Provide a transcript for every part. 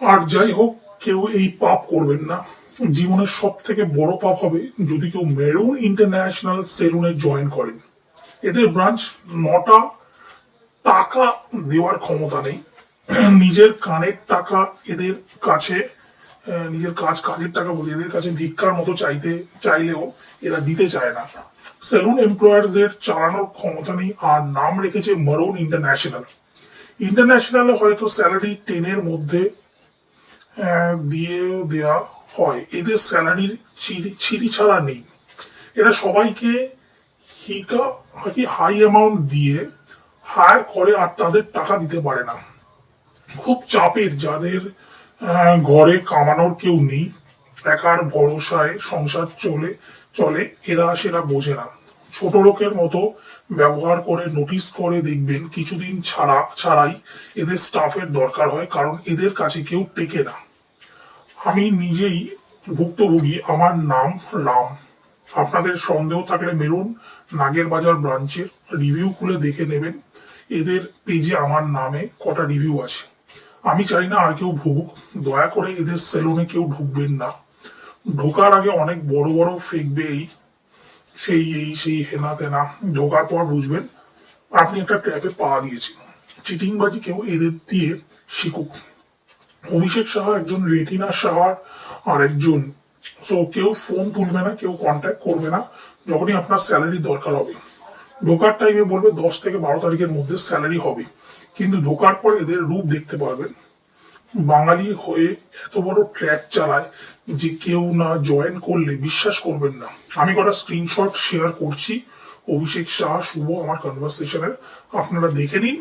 আর যাই হোক, কেউ এই পাপ করবেন না। জীবনের সব থেকে বড় পাপ হবে যদি কেউ মেরুন ইন্টারন্যাশনাল সেলুনে জয়েন করেন। এদের ব্রাঞ্চ 9টা। টাকা দেওয়ার ক্ষমতা নেই। নিজের কানের টাকা এদের কাছে, নিজের কাজের টাকা বলে এদের কাছে ভিক্ষার মতো চাইলেও এরা দিতে চায় না। সেলুন এমপ্লয়ার্সদের চালানোর ক্ষমতা নেই, আর নাম রেখেছে মারুন ইন্টারন্যাশনাল। ইন্টারন্যাশনালে হয়তো স্যালারি 10-এর মধ্যে দিয়ে দেয়া হয়। এদের স্যালারির ছিঁড়ি ছাড়া নেই। এরা সবাইকে হিকা হাই অ্যামাউন্ট দিয়ে হায়ার করে, আর তাদের টাকা দিতে পারে না। খুব চাপের যাদের ঘরে কামানোর কেউ নেই, একার ভরসায় সংসার চলে, এরা সেটা বোঝে না। ছোট লোকের মতো ব্যবহার করে, নোটিস করে দেখবেন কিছুদিন ছাড়াই এদের স্টাফের দরকার হয়, কারণ এদের কাছে কেউ টেকে না। আমি নিজেই ভুক্তভোগী। আমার নাম রাম। আপনাদের সন্দেহ থাকলে মেরুন নাগের বাজার ব্রাঞ্চের রিভিউ খুলে দেখে নেবেন। এদের পেজে আমার নামে কটা রিভিউ আছে। আমি চাই না আর কেউ ভুগুক। দয়া করে এদের সেলুনে কেউ ঢুকবেন না। ঢোকার আগে অনেক বড় বড় ফেকবে সেই হেনা তেনা। ঢোকার পর বুঝবেন আপনি একটা ট্র্যাপে পা দিয়েছেন। চিটিংবাজি কেউ এদের দিয়ে শিখুক। অভিষেক সাহা একজন রেটিনা সাহার আর একজন। কেউ ফোন তুলবে না, কেউ কন্ট্যাক্ট করবে না যখনই আপনার স্যালারি দরকার হবে। ঢোকার টাইমে বলবে 10 থেকে 12 তারিখের মধ্যে স্যালারি হবে, কিন্তু ঢোকার পর এদের রূপ দেখতে পারবেন। বাঙালি হয়ে এত বড় ট্র্যাক চালায় যে কেউ না জয়েন করলে বিশ্বাস করবেন না। আমি কটা স্ক্রিনশট শেয়ার করছি অভিষেক সাহা শুভ আমার কনভারসেশনের, আপনারা দেখে নিন।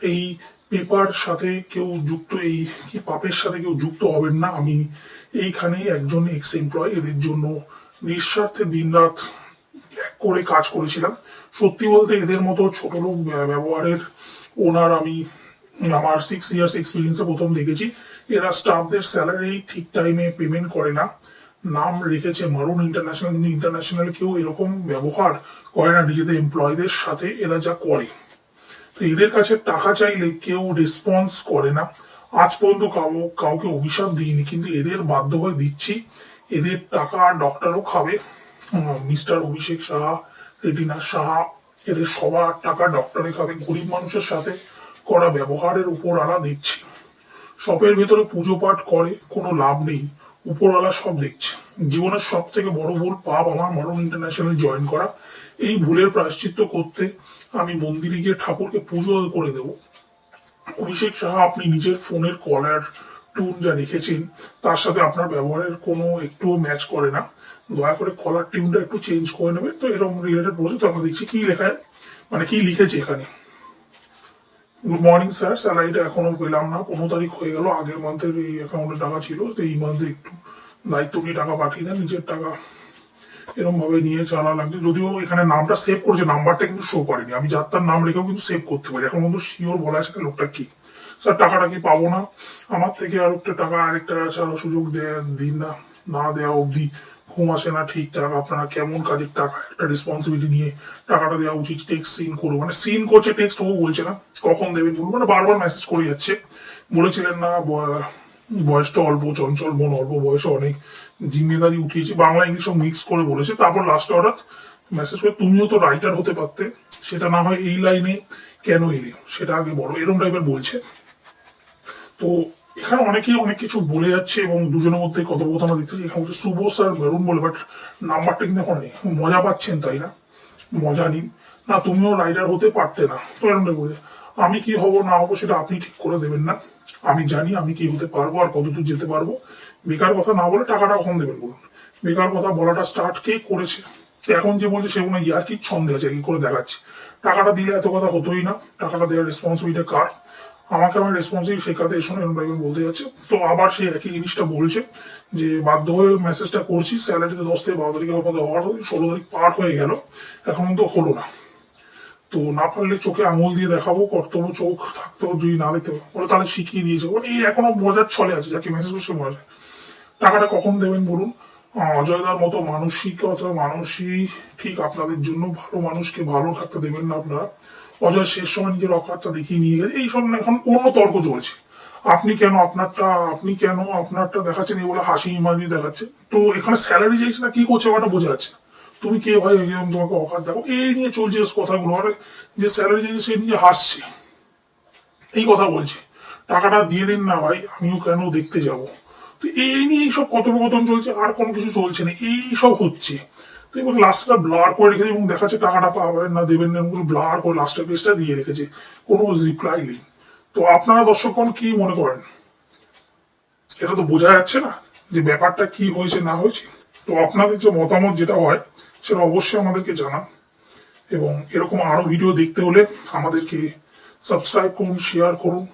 এই পেপার সাথে কেউ যুক্ত, এই কি পাপের সাথে কেউ যুক্ত হবেন না। আমি এইখানে একজন এক্স এমপ্লয়, এদের জন্য নিঃস্বার্থে দিনরাত এক করে কাজ করেছিলাম। সত্যি বলতে এদের মতো ছোট লোক ব্যবহারের ওনার আমি আমার 6 ইয়ার্স এক্সপিরিয়েন্সে প্রথম দেখেছি। এরা স্টাফদের স্যালারি ঠিক টাইমে পেমেন্ট করে না। নাম রেখেছে মারুন ইন্টারন্যাশনাল, কিন্তু ইন্টারন্যাশনাল কেউ এরকম ব্যবহার করে না নিজেদের এমপ্লয়ীদের সাথে। এরা যা করে, তো এদের কাছে টাকা চাইলে কেউ রেসপন্স করে না। আজ পর্যন্ত কাউকে অভিশাপ দিইনি, কিন্তু এদের বাধ্য হয়ে দিচ্ছি। এদের টাকা ডক্টরও খাবে। মিস্টার অভিষেক সাহা, রেটিনা সাহা, এদের সবার টাকা ডক্টরে খাবে। গরিব মানুষের সাথে করা ব্যবহারের উপর আলা দেখছি। শপের ভেতরে পুজো পাঠ করে কোনো লাভ নেই, উপরওয়ালা সব দেখছে। জীবনের সব থেকে বড় ভুল পাপ আমার মারুন ইন্টারন্যাশনাল জয়েন করা। এই ভুলের প্রায়শ্চিত্ত করতে আমি মন্দিরে গিয়ে ঠাকুরকে পুজো করে দেব। অভিষেক সাহা, আপনি নিজের ফোনের কলার টুন যা রেখেছেন তার সাথে আপনার ব্যবহারের কোনো একটুও ম্যাচ করে না। দয়া করে কলার টিউনটা একটু চেঞ্জ করে নেবেন। তো এরকম রিলেটেড বলছে, তো আমরা দেখছি কি লেখায়, মানে কি লিখেছে এখানে। গুড মর্নিং স্যার, স্যালারিটা এখনো পেলাম না। 15 তারিখ হয়ে গেল, আগের মান্থের এই অ্যাকাউন্টে টাকা ছিল, তো এই মান্থে একটু দায়িত্ব নিয়ে টাকা পাঠিয়ে দেন। নিজের টাকা এরকম ভাবে নিয়ে চালা লাগছে। যদিও এখানে নামটা সেভ করেছে, নাম্বারটা কিন্তু শো করেনি। আমি যার তার নাম রেখেও কিন্তু সেভ করতে পারি। এখন কিন্তু শিওর বলা আছে লোকটা কি। স্যার টাকাটা কি পাবো না? আমার থেকে আর একটা টাকা, আরেকটা ছাড়া সুযোগ দিন না। না দেওয়া অবধি ঘুম আসে না ঠিকঠাক। আপনারা কেমন কাজের টাকা, একটা রেসপন্সিবিলিটি নিয়ে টাকাটা দেওয়া উচিত। টেক্সট সিন করবো, মানে সিন করছে টেক্সট, ও বলছে না কখন দেবেন বলবো, মানে বারবার মেসেজ করে যাচ্ছে। বলেছিলেন না বয়সটা অল্প, চঞ্চল মন, অল্প বয়সে অনেক জিম্মেদারি উঠিয়েছি, বাংলা ইংলিশ সব মিক্স করে বলেছে। তারপর লাস্টে হঠাৎ মেসেজ করে তুমিও তো রাইটার হতে পারতে, সেটা না হয় এই লাইনে কেন এলে, সেটা আগে বলো, এরকম টাইপের বলছে। তো এখানে অনেকেই অনেক কিছু বলে যাচ্ছে এবং দুজনের মধ্যে কথোপকথন দিচ্ছে। এখানে হচ্ছে শুভ স্যার মেরুন বলে, বাট নাম্বারটা কিন্তু এখন নেই। মজা পাচ্ছেন তাই না? মজা নিন না, তুমিও রাইডার হতে পারতে না, তো এরকম বলে। আমি কি হব না হবো সেটা আপনি ঠিক করে দেবেন না। আমি জানি আমি কি হতে পারবো আর কতদূর যেতে পারবো। বেকার কথা না বলে টাকাটা কখন দেবেন বলুন। বেকার কথা বলাটা স্টার্ট কে করেছে? এখন যে বলছে সে মনে হয় ইয়ার কি ছন্দে আছে, কি করে দেখাচ্ছে। টাকাটা দিলে এত কথা হতোই না। টাকাটা দেওয়ার রেসপন্সিবিলিটি কার? আমাকে আমার রেসপন্সিবিলিটি শেখাতে এসো এরকম টাইপের বলতে যাচ্ছে। তো আবার সে একই জিনিসটা বলছে যে বাধ্য হয়ে মেসেজটা করছি। স্যালারিতে 10 থেকে 12 তারিখের মধ্যে হওয়ার 16 তারিখ পার হয়ে গেল, এখন তো হলো না। তো না পারলে চোখে আঙুল দিয়ে দেখাবো, কর্তব্য চোখ থাকতেও যদি না দেখতে ওরা তাহলে শিখিয়ে দিয়েছে। মানে এই এখনো মজার ছলে আছে, যাকে মেসেজ করছে মজা। টাকাটা কখন দেবেন বলুন? অজয়দার মতো মানসিকতা মানুষই ঠিক আপনাদের জন্য। ভালো মানুষকে ভালো থাকতে দেবেন না আপনারা। অজয় শেষ সময় নিজের অকাতটা দেখিয়ে নিয়ে গেছে, এই সব এখন অন্য তর্ক চলছে। আপনি কেন আপনারটা দেখাচ্ছেন এই বলে হাসি ইমানি দেখাচ্ছে। তো এখানে স্যালারি চাইছে না কি করছে ওটা বোঝা যাচ্ছে না। তুমি কে ভাই একদম তোমাকে অকাত দেখো এই নিয়ে চলছে কথাগুলো। আরে যে স্যালারি চাইছে সে নিয়ে হাসছে, এই কথা বলছে টাকাটা দিয়ে দিন না ভাই আমিও কেন দেখতে যাব। তো এই নিয়ে এইসব কথোপকথন চলছে, আর কোনো কিছু চলছে না, এই সব হচ্ছে। তো এবং লাস্টটা ব্লার করে রেখেছে এবং দেখাচ্ছে টাকাটা পাবেন না দেবেন না এগুলো ব্লার করে লাস্টের পেজটা দিয়ে রেখেছে, কোনো রিপ্লাই নেই। তো আপনারা দর্শকগণ কি মনে করেন? এটা তো বোঝা যাচ্ছে না যে ব্যাপারটা কি হয়েছে না হয়েছে। তো আপনাদের যে মতামত যেটা হয় সেটা অবশ্যই আমাদেরকে জানান, এবং এরকম আরো ভিডিও দেখতে হলে আমাদেরকে সাবস্ক্রাইব করুন, শেয়ার করুন।